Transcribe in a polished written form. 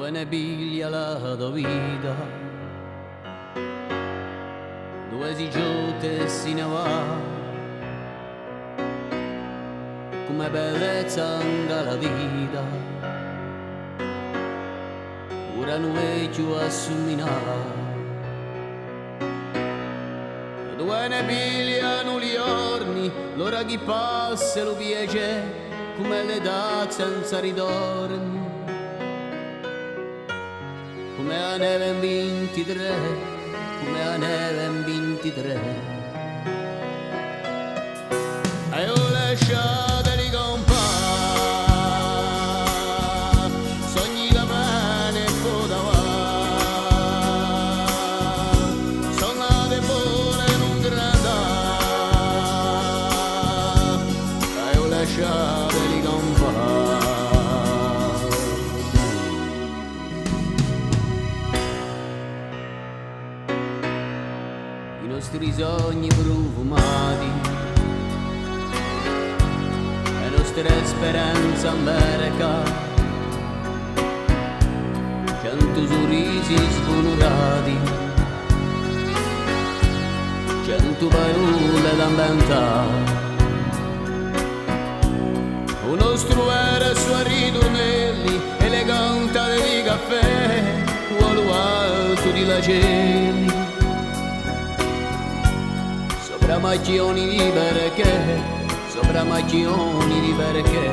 dove ne piglia la tua vita, dove si giote e si ne va, come bellezza anche la vita, ora non vedo assuminare, dove ne pigliano gli orni, l'ora che passa lo piace, come le date senza ritorni, come la neve in 23, come la neve in 23. E ho lasciato di compare, sogni da bene e potava, sognate buone non gradà, e ho lasciato di compare. I nostri sogni profumati, le nostre speranze in barca, 100 sorrisi svolurati, 100 parole da inventare. Un nostro era sui ritornelli, elegante di caffè, volo alto di lacelli, sopra magioni di perché, sopra magioni di perché.